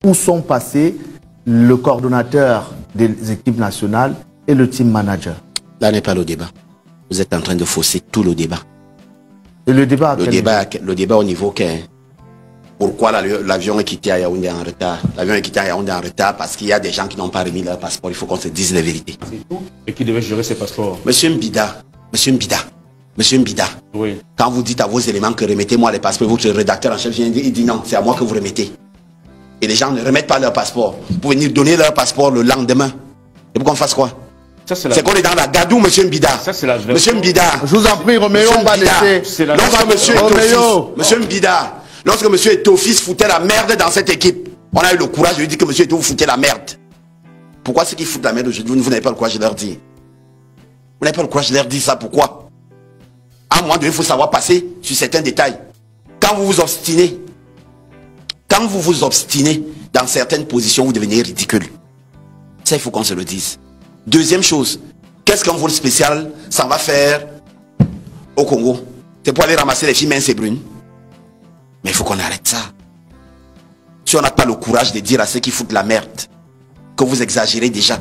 Où sont passés le coordonnateur des équipes nationales et le team manager? Là n'est pas le débat. Vous êtes en train de fausser tout le débat. Et le débat, le débat au niveau qu'est. Pourquoi l'avion est quitté à Yaoundé en retard? L'avion est quitté à Yaoundé en retard parce qu'il y a des gens qui n'ont pas remis leur passeport. Il faut qu'on se dise la vérité. Et qui devait gérer ses passeports? Monsieur Mbida, oui. Quand vous dites à vos éléments que remettez-moi les passeports, votre rédacteur en chef vient il dit non, c'est à moi que vous remettez. Et les gens ne remettent pas leur passeport pour venir donner leur passeport le lendemain. Et pour qu'on fasse quoi? C'est qu'on est dans la gadou, monsieur Mbida. Monsieur Mbida. Je vous en prie, Roméo, on va laisser. Monsieur Mbida, lorsque monsieur Etofis foutait la merde dans cette équipe, on a eu le courage de lui dire que monsieur Etofis foutait la merde. Pourquoi ceux qui foutent la merde aujourd'hui, vous n'avez pas le courage de leur dire? Vous n'avez pas le courage de leur dire ça, pourquoi? À un moment donné, il faut savoir passer sur certains détails. Quand vous vous obstinez dans certaines positions, vous devenez ridicule. Ça, il faut qu'on se le dise. Deuxième chose, qu'est-ce qu'un vol spécial s'en va faire au Congo? C'est pour aller ramasser les filles minces et brunes. Mais il faut qu'on arrête ça. Si on n'a pas le courage de dire à ceux qui foutent la merde que vous exagérez déjà,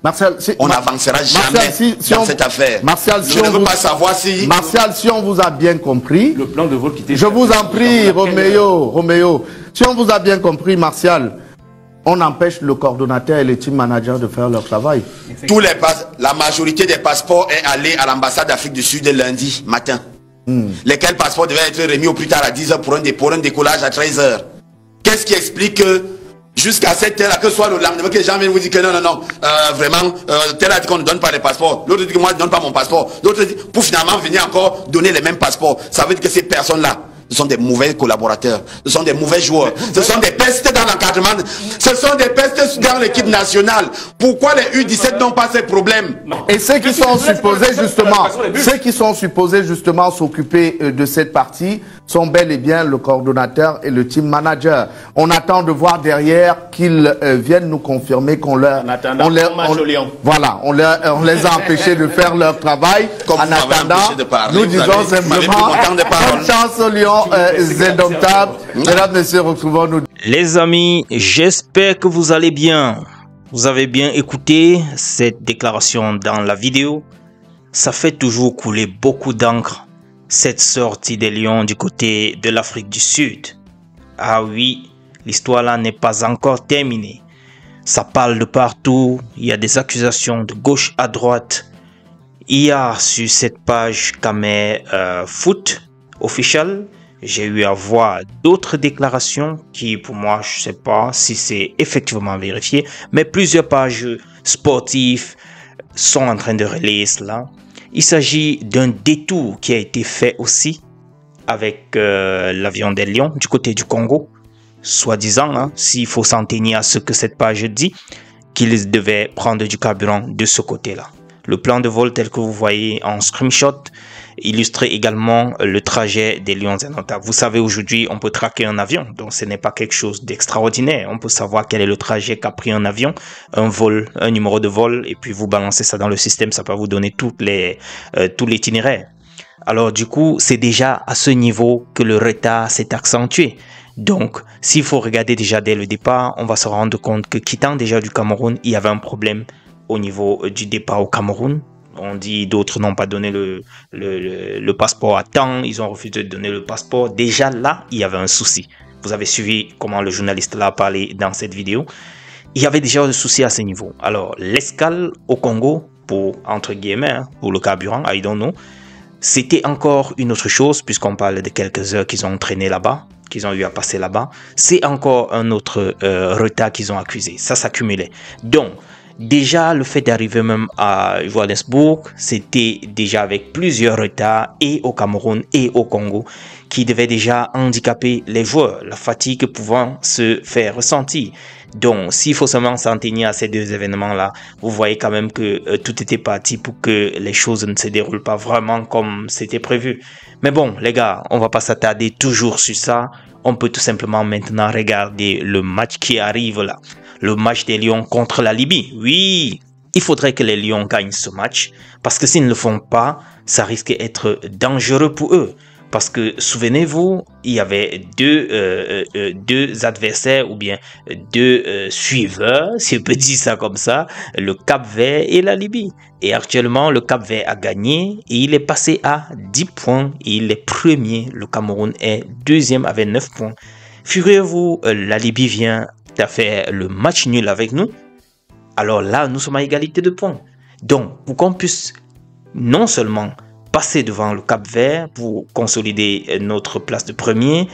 Martial, on n'avancera jamais dans cette affaire. Martial, je ne veux pas savoir si... Martial, si on vous a bien compris... Le plan de vol qui était... Je vous en prie, Roméo. Si on vous a bien compris, Martial, on empêche le coordonnateur et le team manager de faire leur travail. La majorité des passeports est allée à l'ambassade d'Afrique du Sud lundi matin. Lesquels passeports devaient être remis au plus tard à 10h pour un décollage à 13h. Qu'est-ce qui explique que jusqu'à cette heure-là, que ce soit le lendemain, que les gens viennent vous dire que non, vraiment, tel a dit qu'on ne donne pas les passeports, l'autre dit que moi je ne donne pas mon passeport, l'autre dit, pour finalement venir encore donner les mêmes passeports. Ça veut dire que ces personnes-là, ce sont des mauvais collaborateurs, ce sont des mauvais joueurs, ce sont des pestes dans l'encadrement, ce sont des pestes dans l'équipe nationale. Pourquoi les U17 n'ont pas ces problèmes? Et ceux qui sont supposés justement s'occuper de cette partie sont bel et bien le coordonnateur et le team manager. On attend de voir derrière qu'ils viennent nous confirmer qu'on leur... on les a empêchés de faire leur travail. Comme en attendant, nous disons simplement bonne chance au Lion indomptable. Mesdames, Messieurs, retrouvons-nous. Les amis, j'espère que vous allez bien. Vous avez bien écouté cette déclaration dans la vidéo. Ça fait toujours couler beaucoup d'encre, cette sortie des Lions du côté de l'Afrique du Sud. Ah oui, l'histoire là n'est pas encore terminée. Ça parle de partout, il y a des accusations de gauche à droite. Il y a sur cette page Kamer Foot official, j'ai eu à voir d'autres déclarations qui, pour moi, je sais pas si c'est effectivement vérifié, mais plusieurs pages sportives sont en train de relayer cela. Il s'agit d'un détour qui a été fait aussi avec l'avion des Lions du côté du Congo, soi-disant, s'il faut s'en tenir à ce que cette page dit, qu'ils devaient prendre du carburant de ce côté-là. Le plan de vol tel que vous voyez en screenshot illustrait également le trajet des Lions indomptables. Vous savez, aujourd'hui, on peut traquer un avion, donc ce n'est pas quelque chose d'extraordinaire. On peut savoir quel est le trajet qu'a pris un avion, un vol, un numéro de vol, et puis vous balancez ça dans le système, ça peut vous donner tout l'itinéraire. Alors du coup, c'est déjà à ce niveau que le retard s'est accentué. Donc, s'il faut regarder déjà dès le départ, on va se rendre compte que quittant déjà du Cameroun, il y avait un problème au niveau du départ au Cameroun. On dit d'autres n'ont pas donné le passeport à temps, ils ont refusé de donner le passeport. Déjà là, il y avait un souci. Vous avez suivi comment le journaliste l'a parlé dans cette vidéo. Il y avait déjà un souci à ce niveau. Alors, l'escale au Congo, pour, entre guillemets, pour le carburant, I don't know, c'était encore une autre chose, puisqu'on parle de quelques heures qu'ils ont traîné là-bas, qu'ils ont eu à passer là-bas. C'est encore un autre retard qu'ils ont accusé. Ça s'accumulait. Donc, déjà, le fait d'arriver même à Johannesburg, c'était déjà avec plusieurs retards et au Cameroun et au Congo qui devaient déjà handicaper les joueurs, la fatigue pouvant se faire ressentir. Donc, s'il faut seulement s'en tenir à ces deux événements-là, vous voyez quand même que tout était parti pour que les choses ne se déroulent pas vraiment comme c'était prévu. Mais bon, les gars, on va pas s'attarder toujours sur ça. On peut tout simplement maintenant regarder le match qui arrive là. Le match des Lions contre la Libye. Oui, il faudrait que les Lions gagnent ce match parce que s'ils ne le font pas, ça risque d'être dangereux pour eux. Parce que, souvenez-vous, il y avait deux adversaires ou bien deux suiveurs, si on peut dire ça comme ça, le Cap-Vert et la Libye. Et actuellement, le Cap-Vert a gagné et il est passé à 10 points. Et il est premier. Le Cameroun est deuxième avec 9 points. Figurez-vous, la Libye vient de faire le match nul avec nous. Alors là, nous sommes à égalité de points. Donc, pour qu'on puisse non seulement passer devant le Cap-Vert pour consolider notre place de premier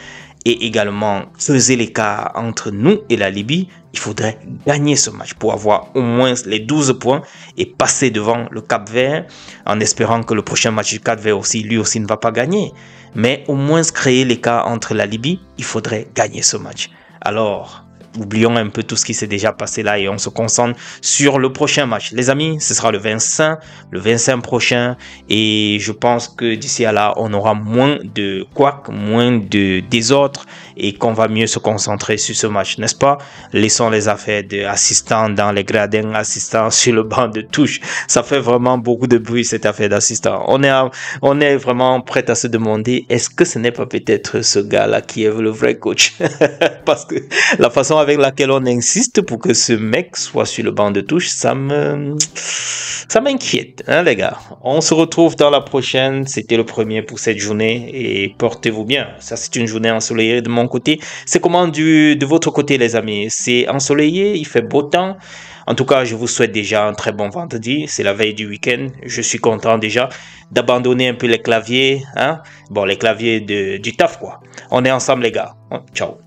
et également creuser l'écart entre nous et la Libye, il faudrait gagner ce match pour avoir au moins les 12 points et passer devant le Cap-Vert en espérant que le prochain match du Cap-Vert aussi, lui aussi ne va pas gagner. Mais au moins créer l'écart entre la Libye, il faudrait gagner ce match. Alors, oublions un peu tout ce qui s'est déjà passé là et on se concentre sur le prochain match. Les amis, ce sera le 25 prochain et je pense que d'ici à là, on aura moins de couacs, moins de désordre et qu'on va mieux se concentrer sur ce match, n'est-ce pas? Laissons les affaires d'assistants dans les gradins, assistants sur le banc de touche. Ça fait vraiment beaucoup de bruit cette affaire d'assistant. On est vraiment prêt à se demander, est-ce que ce n'est pas peut-être ce gars-là qui est le vrai coach? Parce que la façon avec laquelle on insiste pour que ce mec soit sur le banc de touche, ça m'inquiète, hein, les gars. On se retrouve dans la prochaine. C'était le premier pour cette journée et portez-vous bien. Ça, c'est une journée ensoleillée de mon côté. C'est comment de votre côté, les amis? C'est ensoleillé, il fait beau temps. En tout cas, je vous souhaite déjà un très bon vendredi. C'est la veille du week-end. Je suis content déjà d'abandonner un peu les claviers, hein. Bon, les claviers du taf, quoi. On est ensemble, les gars. Ciao.